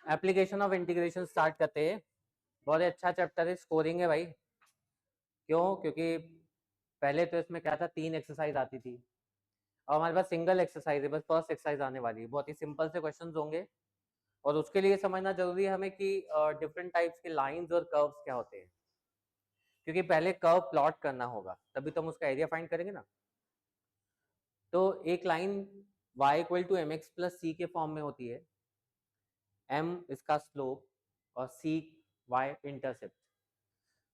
Application of integration start करते हैं। बहुत ही अच्छा चैप्टर है, स्कोरिंग है भाई। क्यों? क्योंकि पहले तो इसमें क्या था, 3 एक्सरसाइज आती थी, और हमारे पास सिंगल एक्सरसाइज है, बस फर्स्ट एक्सरसाइज आने वाली है। बहुत ही सिंपल से क्वेश्चंस होंगे, और उसके लिए समझना जरूरी है हमें कि डिफरेंट टाइप्स के लाइंस और कर्व्स क्या होते हैं, क्योंकि पहले कर्व प्लॉट करना होगा, तभी तो हम उसका एरिया फाइंड करेंगे ना। तो एक line y equal to m x plus c के फॉर्म में होती है, m इसका स्लोप और c y intercept.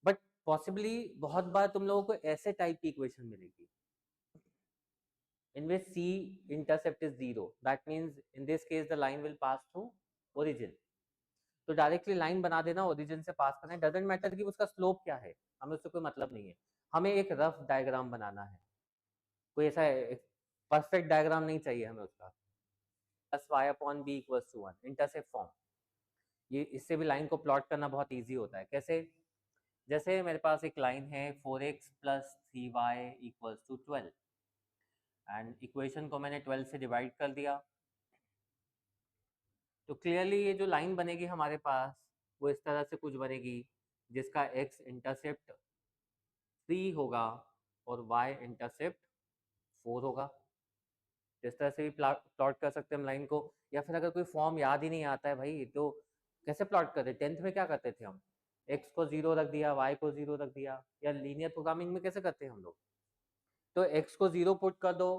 But possibly बहुत बार तुम लोगों को ऐसे टाइप की इक्वेशन मिलेगी in which c intercept is 0, that means in this case the line will pass through origin। तो डायरेक्टली लाइन बना देना, ओरिजिन से पास करना, डजंट मैटर कि उसका स्लोप क्या है, हमें उससे कोई मतलब नहीं है। हमें एक रफ डायग्राम बनाना है, कोई ऐसा परफेक्ट डायग्राम नहीं चाहिए हमें उसका। Plus y upon b equals to 1 intercept form, ये इससे भी लाइन को प्लॉट करना बहुत ईजी होता है। कैसे? जैसे मेरे पास एक लाइन है 4x plus 3y equals to 12, and equation को मैंने 12 से डिवाइड कर दिया, तो क्लियरली ये जो लाइन बनेगी हमारे पास वो इस तरह से कुछ बनेगी, जिसका x इंटरसेप्ट 3 होगा और y इंटरसेप्ट 4 होगा। इस तरह से भी प्लॉट कर सकते हैं हम लाइन को। या फिर अगर कोई फॉर्म याद ही नहीं आता है भाई, तो कैसे प्लॉट करते? 10th में क्या करते थे हम, x को 0 रख दिया, y को 0 रख दिया, या लीनियर प्रोग्रामिंग में कैसे करते हैं हम लोग, तो x को 0 पुट कर दो,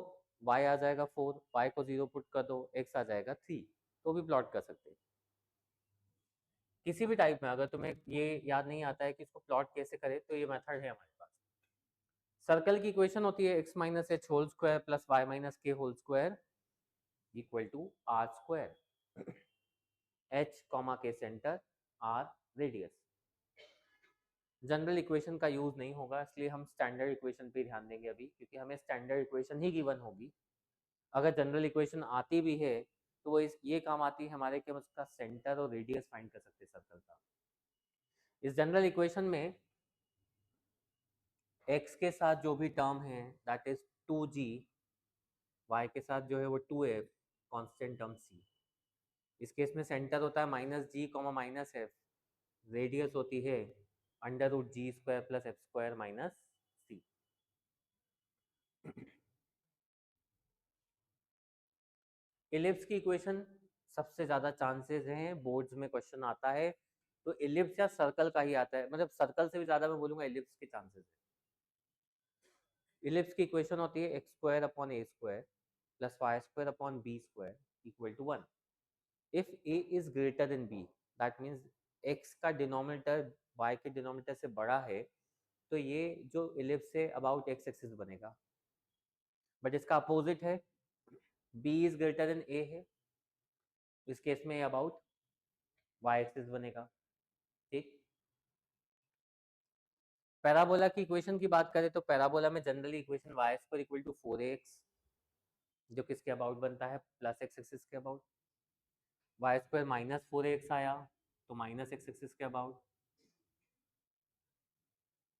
y आ जाएगा 4, y को 0 पुट कर दो, x आ जाएगा 3, तो भी प्लॉट कर सकते हैं। किसी भी टाइप में अगर तुम्हें ये याद नहीं आता है कि इसको प्लॉट कैसे करें, तो ये मेथड है हमारे पास। सर्कल की इक्वेशन होती है x minus h whole square plus y minus k whole square equal to r square, h comma k centre, r radius. General equation का यूज नहीं होगा, इसलिए हम स्टैंडर्ड इक्वेशन पे ध्यान देंगे अभी, क्योंकि हमें स्टैंडर्ड इक्वेशन ही गिवन होगी। अगर जनरल इक्वेशन आती भी है तो वो ये काम आती है हमारे कि हम उसका सेंटर और रेडियस फाइंड कर सकते हैं सर्कल का। इस जनरल इक्वेशन में x के साथ जो भी टर्म है दैट इज 2g, y के साथ जो है वो 2f, कांस्टेंट टर्म c। इस केस में सेंटर होता है minus g comma minus f, radius होती है under root g square plus f square minus c. Ellipse की इक्वेशन सबसे ज्यादा चांसेस हैं बोर्ड्स में क्वेश्चन आता है, तो इलिप्स या सर्कल का ही आता है, मतलब सर्कल से भी ज्यादा मैं बोलूंगा इलिप्स के चांसेस है। इलिप्स की इक्वेशन होती है x square upon a square plus y square upon b square equal to 1। If a is greater than b, that means x का डिनोमिनेटर वाई के डिनोमिनेटर से बड़ा है, तो ये जो इलिप्स है अबाउट एक्स एक्सिस बनेगा। बट इसका अपोजिट है, b is greater than a है, इस केस में अबाउट वाई एक्सिस बनेगा। ठीक। पैराबोला की इक्वेशन की बात करें तो पैराबोला में generally equation y square equal to 4ax, जो किसके अबाउट बनता है, प्लस एक्स एक्सिस के about. Y square minus 4ax आया तो माइनस एक्स एक्सिस के about.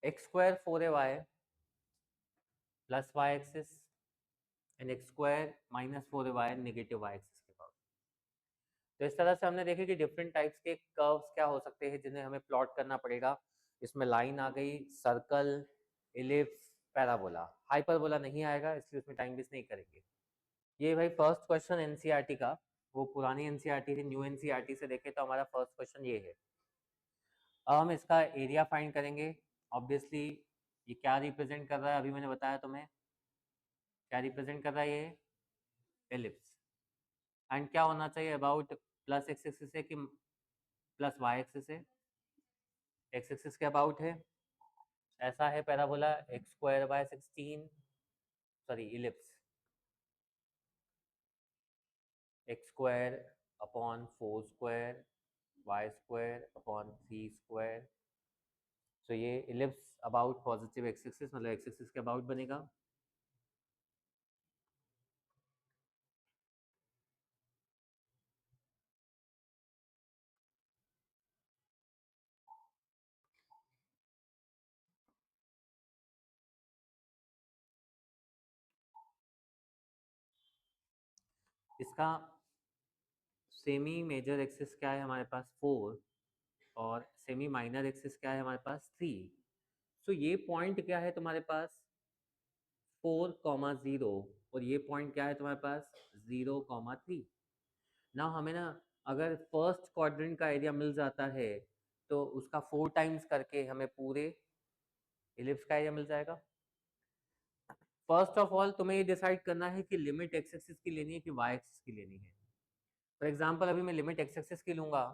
X square 4ay plus y axis and x square minus 4ay negative y axis के about. तो इस तरह से हमने देखे कि डिफरेंट टाइप्स के कर्व्स क्या हो सकते हैं जिन्हें हमें प्लॉट करना पड़ेगा। इसमें लाइन आ गई, सर्कल, इलिप्स, पैराबोला। हाइपरबोला नहीं आएगा, इसलिए उसमें टाइम वेस्ट नहीं करेंगे। ये भाई फर्स्ट क्वेश्चन एनसीईआरटी का, वो पुरानी एनसीईआरटी थी, न्यू एनसीईआरटी से देखे तो हमारा फर्स्ट क्वेश्चन ये है। अब हम इसका एरिया फाइंड करेंगे। ऑब्वियसली ये क्या रिप्रेजेंट कर रहा है, अभी मैंने बताया तुम्हें क्या रिप्रेजेंट कर रहा है, ये एलिप्स। एंड क्या होना चाहिए, अबाउट प्लस एक्स एक्सिस है कि प्लस वाई एक्सिस है, एक्स एक्सिस के अबाउट है। ऐसा है parabola x square by 16, sorry ellipse x square upon 4 square y square upon 3 square. तो ये ellipse about positive x axis, मतलब एक्स एक्सिस के अबाउट बनेगा। इसका सेमी मेजर एक्सिस क्या है हमारे पास 4 और सेमी माइनर एक्सिस क्या है हमारे पास 3। सो ये पॉइंट क्या है तुम्हारे पास 4,0 और ये पॉइंट क्या है तुम्हारे पास 0,3। ना हमें ना अगर फर्स्ट क्वाड्रेंट का एरिया मिल जाता है तो उसका 4 टाइम्स करके हमें पूरे इलिप्स का एरिया मिल जाएगा। फर्स्ट ऑफ ऑल तुम्हें ये डिसाइड करना है कि लिमिट एक्स एक्सिस की लेनी है कि वाई एक्सिस की लेनी है। फॉर एग्जांपल अभी मैं लिमिट एक्स एक्सिस की लूँगा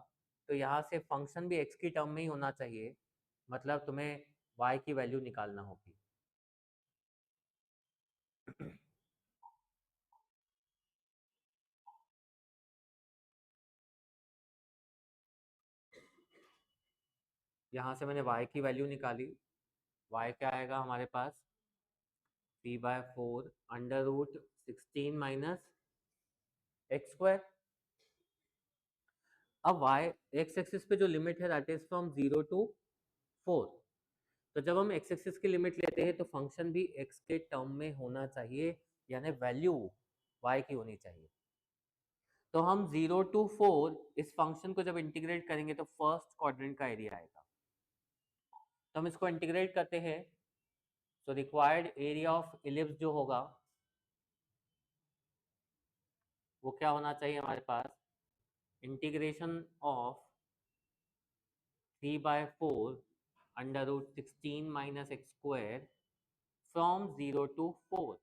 तो यहाँ से फंक्शन भी एक्स की टर्म में ही होना चाहिए, मतलब तुम्हें वाई की वैल्यू निकालना होगी। यहाँ से मैंने y की वैल्यू निकाली, y क्या आएगा हमारे पास 3/4 under root 16 minus x square. अब y एक्स एक्सिस पे जो लिमिट है दैट इज फ्रॉम 0 to 4। तो जब हम एक्स एक्सिस की लिमिट लेते हैं तो फंक्शन भी x के टर्म में होना चाहिए, यानी वैल्यू y की होनी चाहिए। तो हम 0 to 4 इस फंक्शन को जब इंटीग्रेट करेंगे तो फर्स्ट क्वाड्रेंट का एरिया आएगा। तो हम इसको इंटीग्रेट करते हैं तो रिक्वायर्ड एरिया ऑफ इलिप्स जो होगा वो क्या होना चाहिए हमारे पास, integration of 3/4 under root 16 minus x square from 0 to 4।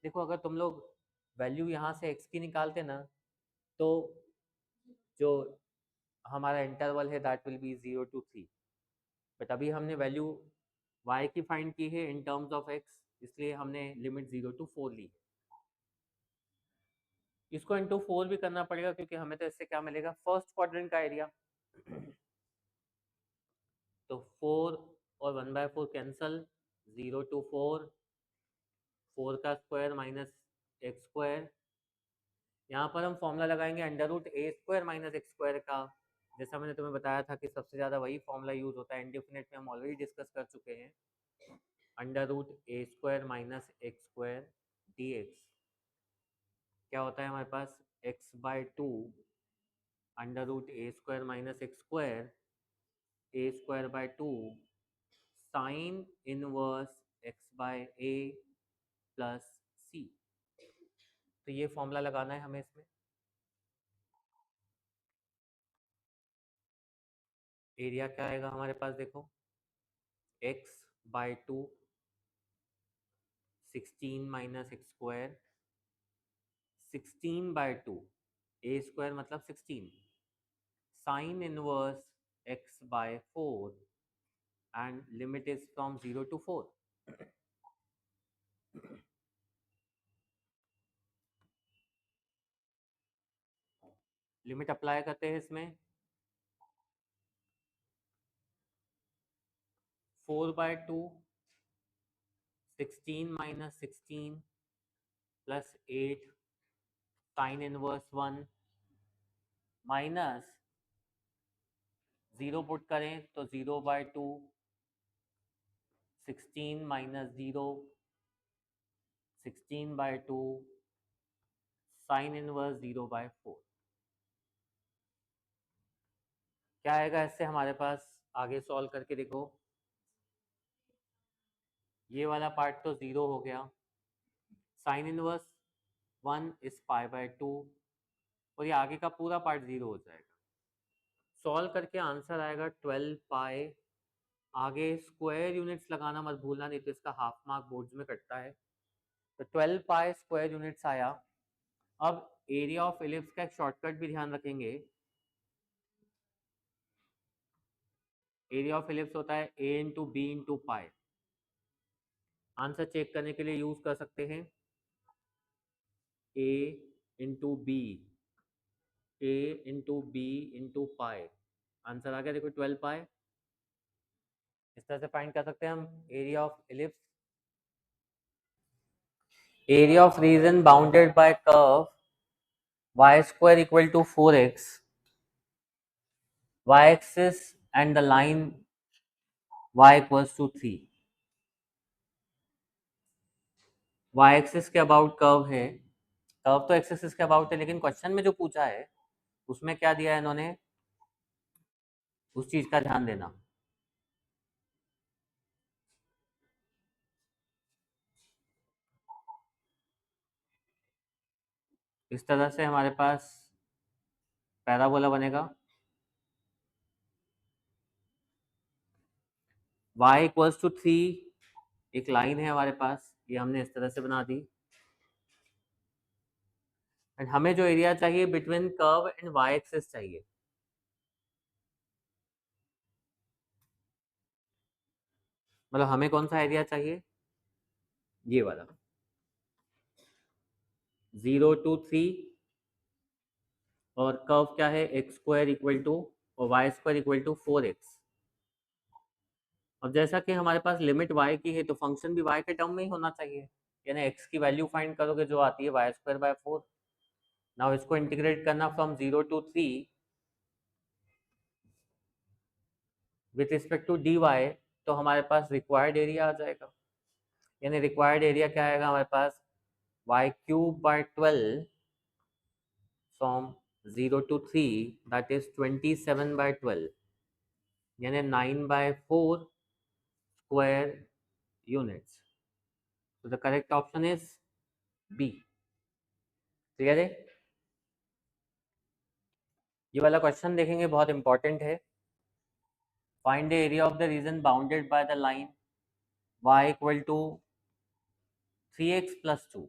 देखो अगर तुम लोग वैल्यू यहाँ से x की निकालते ना तो जो हमारा इंटरवल है that will be 0 to 3, but अभी हमने वैल्यू y की फाइंड की है इन टर्म्स ऑफ x, इसलिए हमने लिमिट 0 to 4 ली। इसको इंटू 4 भी करना पड़ेगा क्योंकि हमें तो इससे क्या मिलेगा फर्स्ट क्वाड्रेंट का एरिया। तो 4 और 1/4 कैंसल, 0 to 4, 4 का स्क्वायर माइनस एक्स स्क्वायर। यहाँ पर हम फॉर्मूला लगाएंगे under root a square minus x square का। जैसा मैंने तुम्हें बताया था कि सबसे ज़्यादा वही फॉर्मूला यूज होता है, इंडेफिनेट में हम ऑलरेडी डिस्कस कर चुके हैं। Under root a square minus x square d x क्या होता है हमारे पास x/2 under root a square minus x square a²/2 sine inverse x/a plus c। तो ये फॉर्मूला लगाना है हमें इसमें। एरिया क्या आएगा हमारे पास देखो x/2 16 minus x square 16/2 a square मतलब 16 sine inverse x/4 and limit is from 0 to 4। Limit apply करते हैं इसमें 4/2 16 minus 16 plus 8 sine inverse 1 minus 0 put करें तो 0/2 16 माइनस 0 16/2 साइन इनवर्स 0/4। क्या आएगा इससे हमारे पास, आगे सॉल्व करके देखो। ये वाला पार्ट तो 0 हो गया, साइन इनवर्स 1 इज π/2 और ये आगे का पूरा पार्ट 0 हो जाएगा। सॉल्व करके आंसर आएगा 12 पाई। आगे स्क्वायर यूनिट्स लगाना मत भूलना, नहीं तो इसका हाफ मार्क बोर्ड्स में कटता है। तो 12 पाई स्क्वायर यूनिट्स आया। अब एरिया ऑफ इलिप्स का एक शॉर्टकट भी ध्यान रखेंगे। एरिया ऑफ इलिप्स होता है a into b into pi. Answer check करने के लिए यूज कर सकते हैं a into b, a into b into pi. Answer आ गया देखो 12 पाई। इस तरह से फाइंड कर सकते हैं हम area of ellipse. Area of reason bounded bye curve y square equal to 4x, y axis and the line y equals to 3। y axis के अबाउट कर्व है, कर्व तो एक्स एक्सिस के अबाउट है, लेकिन क्वेश्चन में जो पूछा है उसमें क्या दिया है इन्होंने, उस चीज का ध्यान देना। इस तरह से हमारे पास पैराबोला बनेगा, y इक्वल्स टू 3, एक लाइन है हमारे पास, ये हमने इस तरह से बना दी। एंड हमें जो एरिया चाहिए between curve and y axis चाहिए। मतलब हमें कौन सा एरिया चाहिए, ये वाला 0 to 3, और कर्व क्या है एक्स स्क्वायर इक्वल टू और y square equal to 4x। अब जैसा कि हमारे पास लिमिट y की है तो फंक्शन भी y के टर्म में ही होना चाहिए, यानी x की वैल्यू फाइंड करोगे जो आती है वाई स्क्वायर बाय 4। नाउ इसको इंटीग्रेट करना from 0 to 3 with respect to dy, तो हमारे पास रिक्वायर्ड एरिया आ जाएगा। यानी रिक्वायर्ड एरिया क्या आएगा हमारे पास, y³ by 12 from 0 to 3, that is 27/12, यानी 9/4 स्क्वायर यूनिट्स। तो the correct option is B. Clear है? ये वाला क्वेश्चन देखेंगे, बहुत इंपॉर्टेंट है। Find the area of the region bounded by the line y equal to 3x+2।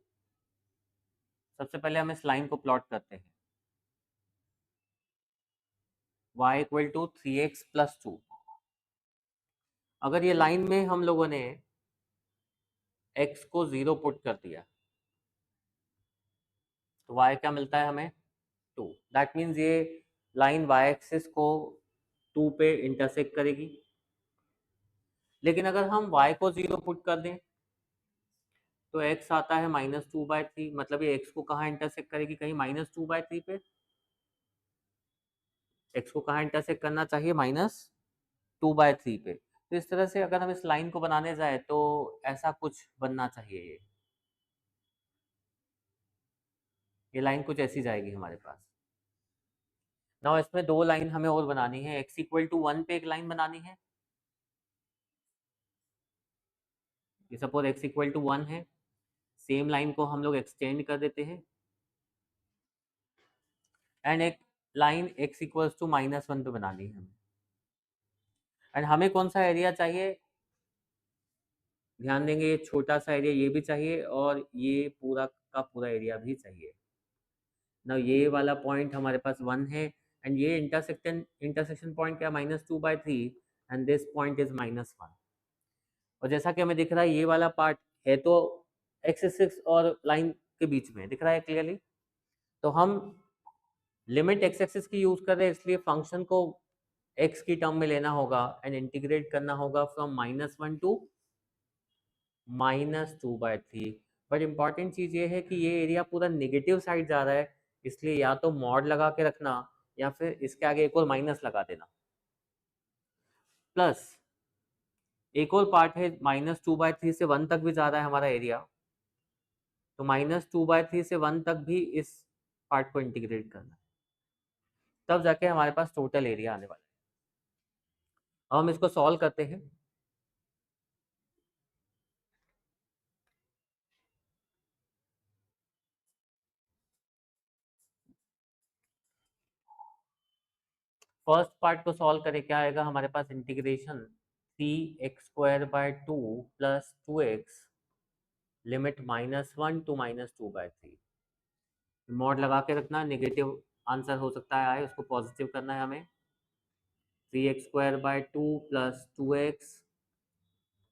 सबसे पहले हम इस लाइन को प्लॉट करते हैं, y इक्वल टू 3x+2। अगर ये लाइन में हम लोगों ने x को 0 पुट कर दिया तो y क्या मिलता है हमें, 2। दैट मीन्स ये लाइन y एक्सिस को 2 पे इंटरसेक्ट करेगी। लेकिन अगर हम y को 0 पुट कर दें तो x आता है -2/3, मतलब ये x को कहाँ इंटरसेक्ट करेगी, कहीं -2/3 पे। x को कहाँ इंटरसेक्ट करना चाहिए, -2/3 पे। तो इस तरह से अगर हम इस लाइन को बनाने जाए तो ऐसा कुछ बनना चाहिए। ये लाइन कुछ ऐसी जाएगी हमारे पास। नाउ इसमें दो लाइन हमें और बनानी है, x इक्वल टू 1 पे एक लाइन बनानी है। ये सपोज x इक्वल टू 1 है, सेम लाइन को हम लोग एक्सटेंड कर देते हैं एंड एक लाइन x इक्वल्स टू -1 पे बनानी है हमें। एंड हमें कौन सा एरिया चाहिए, ध्यान देंगे, ये छोटा सा एरिया ये भी चाहिए और ये पूरा का पूरा एरिया भी चाहिए ना। ये वाला पॉइंट हमारे पास 1 है एंड ये इंटरसेक्शन पॉइंट क्या, -2/3, एंड दिस पॉइंट इज -1। और जैसा कि हमें दिख रहा है ये वाला पार्ट है तो एक्स एक्सिस और लाइन के बीच में दिख रहा है क्लियरली। तो हम लिमिट एक्स एक्सिस की यूज कर रहे हैं, इसलिए फंक्शन को एक्स की टर्म में लेना होगा एंड इंटीग्रेट करना होगा फ्रॉम -1 टू -2/3। बट इंपॉर्टेंट चीज ये है कि ये एरिया पूरा नेगेटिव साइड जा रहा है, इसलिए या तो मॉड लगा के रखना या फिर इसके आगे एक और माइनस लगा देना। प्लस एक और पार्ट है, -2/3 से 1 तक भी जा रहा है हमारा एरिया, तो -2/3 से 1 तक भी इस पार्ट को इंटीग्रेट करना है, तब जाके हमारे पास टोटल एरिया आने वाला है। अब हम इसको सॉल्व करते हैं। फर्स्ट पार्ट को सॉल्व करें, क्या आएगा हमारे पास, integration 3x² by 2 + 2x limit -1 to -2/3। Mod लगा के रखना, नेगेटिव आंसर हो सकता है आए, उसको पॉजिटिव करना है हमें। 3x² by 2 + 2x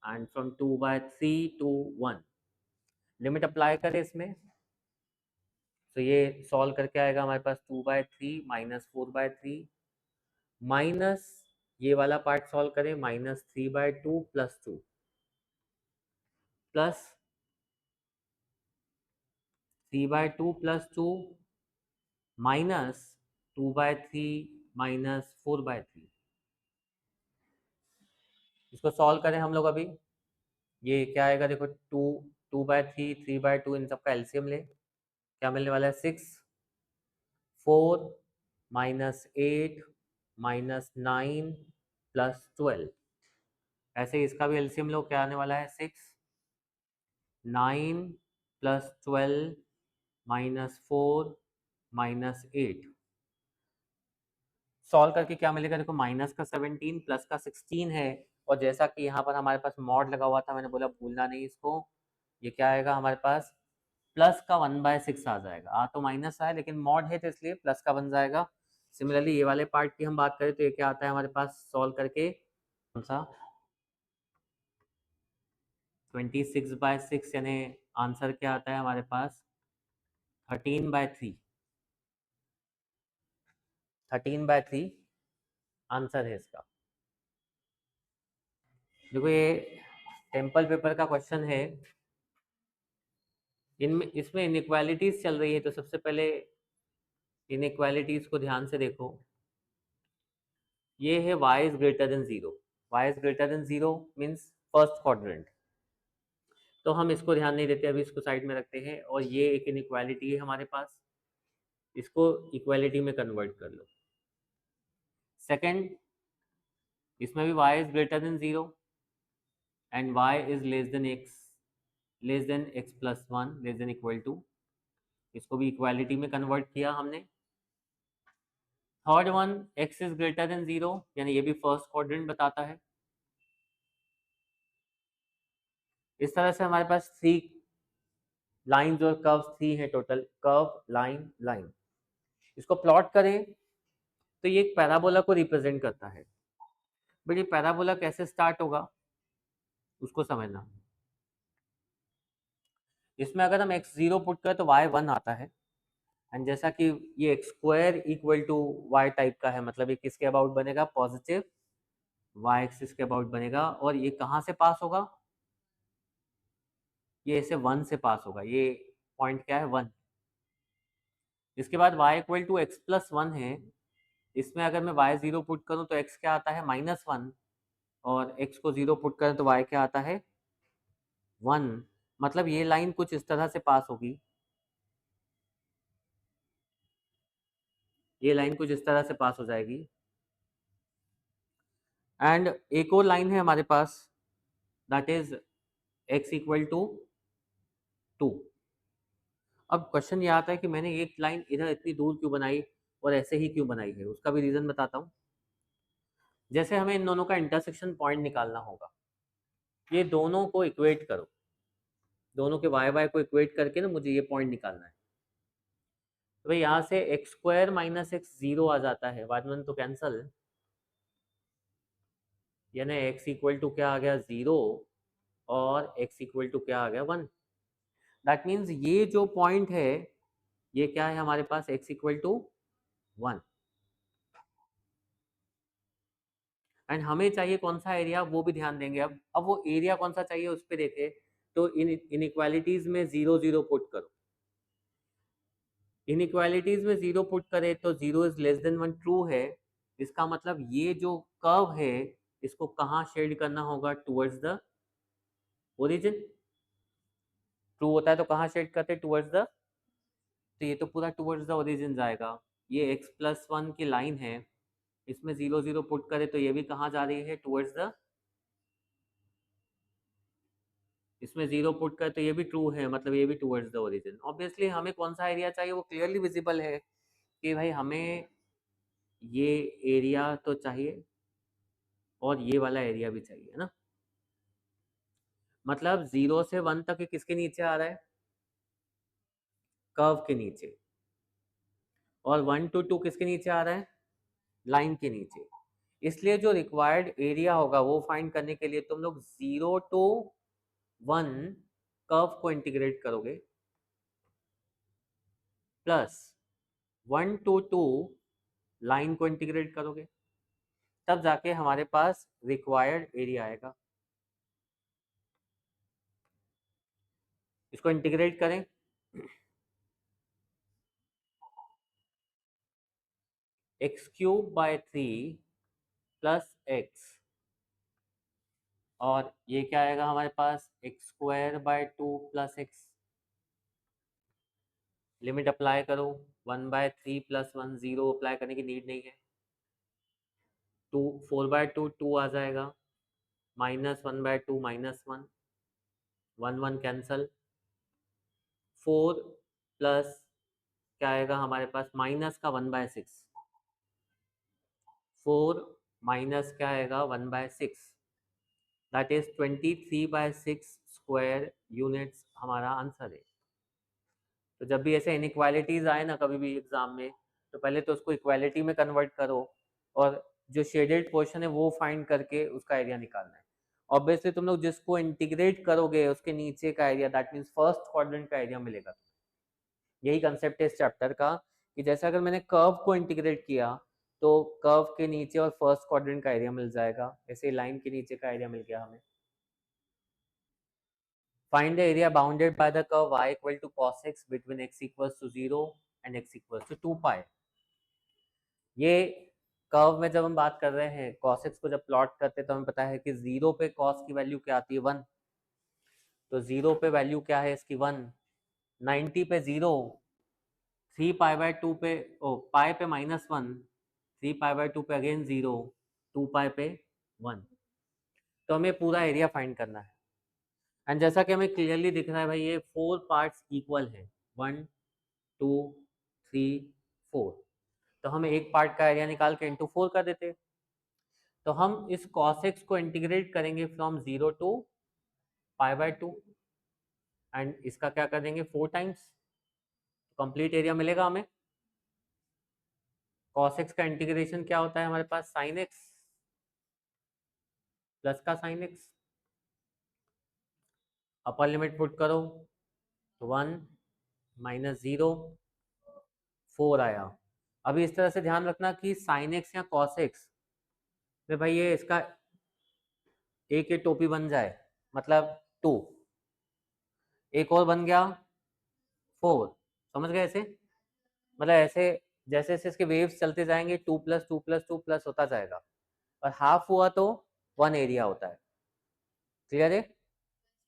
and from 2/3 to 1 limit apply करें इसमें, तो ये सॉल्व करके आएगा हमारे पास 2/3 -4/3 माइनस ये वाला पार्ट सॉल्व करें, -3/2 + 2 प्लस 3/2 + 2 -2/3 -4/3। इसको सॉल्व करें हम लोग अभी, ये क्या आएगा देखो, 2/3 3/2 इन सबका एलसीएम ले, क्या मिलने वाला है, 6 4 -8 -9 +12। ऐसे ही इसका भी एलसीएम लो, क्या आने वाला है 6, 9 +12 -4 -8। सॉल्व करके क्या मिलेगा, देखो माइनस का 17 प्लस का 16 है, और जैसा कि यहाँ पर हमारे पास मॉड लगा हुआ था, मैंने बोला भूलना नहीं इसको, ये क्या आएगा हमारे पास प्लस का 1/6 आ जाएगा। तो माइनस आया लेकिन मॉड है तो इसलिए प्लस का बन जाएगा। सिमिलरली ये वाले पार्ट की हम बात करें तो ये क्या आता है हमारे पास सॉल्व करके, कौन सा 26/6, यानी आंसर क्या आता है हमारे पास 13/3। 13/3 आंसर है इसका। देखो ये टेम्पल पेपर का क्वेश्चन है, इनमें इसमें इनइक्वालिटीज चल रही है, तो सबसे पहले इनइक्वालिटीज को ध्यान से देखो। ये है y is greater than 0, y is greater than 0 means first quadrant, तो हम इसको ध्यान नहीं देते, अभी इसको साइड में रखते हैं। और ये एक इनइक्वालिटी है हमारे पास, इसको इक्वालिटी में कन्वर्ट कर लो। सेकंड, इसमें भी y is greater than 0 and y is less than x plus 1 less than equal to, इसको भी इक्वालिटी में कन्वर्ट किया हमने। Third one, x is greater than 0, यानी ये भी फर्स्ट क्वाड्रेंट बताता है। इस तरह से हमारे पास 3 लाइन्स और कर्व्स 3 है टोटल, कर्व लाइन लाइन। इसको प्लॉट करें तो ये एक पैराबोला को रिप्रेजेंट करता है। बट ये पैराबोला कैसे स्टार्ट होगा उसको समझना। इसमें अगर हम x0 पुट करें तो y1 आता है, एंड जैसा कि ये x² equal to y type का है, मतलब ये किसके अबाउट बनेगा, पॉजिटिव y एक्सिस के अबाउट बनेगा। और ये कहाँ से पास होगा, ये ऐसे 1 से पास होगा, ये पॉइंट क्या है 1। इसके बाद y equal to x plus 1 है, इसमें अगर मैं y0 पुट करूँ तो x क्या आता है -1, और x को 0 पुट करें तो y क्या आता है 1। मतलब ये लाइन कुछ इस तरह से पास होगी, ये लाइन कुछ इस तरह से पास हो जाएगी। एंड एक और लाइन है हमारे पास, that is x equal to 2। अब क्वेश्चन ये आता है कि मैंने एक लाइन इधर इतनी दूर क्यों बनाई और ऐसे ही क्यों बनाई है, उसका भी रीजन बताता हूँ। जैसे हमें इन दोनों का इंटरसेक्शन पॉइंट निकालना होगा, ये दोनों को इक्वेट करो, दोनों के y y को इक्वेट करके ना मुझे ये पॉइंट निकालना है। तो भाई यहाँ से x² माइनस x 0 आ जाता है, 1 तो कैंसल, यानी x इक्वल टू क्या आ गया 0 और x इक्वल टू क्या आ गया 1। दैट मीन्स ये जो पॉइंट है ये क्या है हमारे पास x इक्वल टू 1। एंड हमें चाहिए कौन सा एरिया, वो भी ध्यान देंगे। अब वो एरिया कौन सा चाहिए उस पर देखे, तो इनइक्वालिटीज में 0 0 पुट करो। इनइक्वालिटीज में 0 पुट करें तो 0 इज लेस देन 1 ट्रू है। इसका मतलब ये जो कर्व है इसको कहाँ शेड करना होगा, टुवर्ड्स द ओरिजिन। ट्रू होता है तो कहाँ शेड करते हैं, टुवर्ड्स द, तो ये तो पूरा टुवर्ड्स द ओरिजिन जाएगा। ये x प्लस 1 की लाइन है, इसमें 0 0 पुट करें तो ये भी कहाँ जा रही है, टुवर्ड्स द, इसमें 0 पुट करें तो ये भी ट्रू है, मतलब ये भी टुवर्ड्स द ओरिजिन। ऑब्वियसली हमें कौन सा एरिया चाहिए, वो क्लियरली विजिबल है कि भाई हमें ये एरिया तो चाहिए और ये वाला एरिया भी चाहिए, है ना। मतलब 0 से 1 तक किसके नीचे आ रहा है, कर्व के नीचे, और 1 to 2 किसके नीचे आ रहा है, लाइन के नीचे। इसलिए जो रिक्वायर्ड एरिया होगा वो फाइंड करने के लिए तुम लोग 0 to 1 कर्व को इंटीग्रेट करोगे, प्लस 1 to 2 लाइन को इंटीग्रेट करोगे, तब जाके हमारे पास रिक्वायर्ड एरिया आएगा। इसको इंटीग्रेट करें, x³/3 प्लस x, और ये क्या आएगा हमारे पास x² by 2 plus x। Limit apply करो, 1/3 + 1 0 अप्लाई करने की नीड नहीं है। 4/2 2 आ जाएगा, -1/2 -1, 1 1 कैंसल, 4 प्लस क्या आएगा हमारे पास, माइनस का 1/6, 4 माइनस क्या आएगा 1/6, दैट इज 23/6 स्क्वायर यूनिट्स हमारा आंसर है। तो जब भी ऐसे इनइक्वालिटीज आए ना कभी भी एग्जाम में, तो पहले तो उसको इक्वालिटी में कन्वर्ट करो और जो शेडेड पोर्शन है वो फाइंड करके उसका एरिया निकालना है। ऑब्वियसली तुम लोग जिसको इंटीग्रेट करोगे उसके नीचे का area, that means first quadrant का एरिया मिलेगा। यही कंसेप्ट है इस चैप्टर का कि जैसे अगर मैंने कर्व को इंटीग्रेट किया तो कर्व के नीचे और फर्स्ट क्वाड्रेंट का एरिया मिल जाएगा, ऐसे लाइन के नीचे का एरिया मिल गया हमें। Find the area bounded by the curve y equal to cos x between x equals to 0 and x equals to 2 pi। ये कर्व में जब हम बात कर रहे हैं cos x को जब प्लॉट करते हैं तो हमें पता है कि 0 पे cos की वैल्यू क्या आती है 1, तो 0 पे वैल्यू क्या है इसकी 1, 90 पे 0, 3 π/2 पे पाई पे -1, 3 π/2 पे अगेन 0, 2 पाई पे 1। तो हमें पूरा एरिया फाइंड करना है एंड जैसा कि हमें क्लियरली दिख रहा है भाई ये 4 पार्ट्स इक्वल है, 1 2 3 4, तो हम एक पार्ट का एरिया निकाल के इंटू 4 कर देते। तो हम इस cos x को इंटीग्रेट करेंगे फ्रॉम 0 टू π/2 एंड इसका क्या कर देंगे 4 टाइम्स, कंप्लीट एरिया मिलेगा हमें। cos x का इंटीग्रेशन क्या होता है हमारे पास, sin x प्लस का sin x, upper limit put करो 1 -0 4 आया। अभी इस तरह से ध्यान रखना कि sin x या cos x में भाई ये इसका एक ही टोपी बन जाए, मतलब 2, एक और बन गया 4, समझ गए ऐसे, मतलब ऐसे जैसे जैसे इसके वेव्स चलते जाएंगे 2 + 2 + 2 प्लस होता जाएगा और हाफ हुआ तो 1 एरिया होता है। क्लियर है?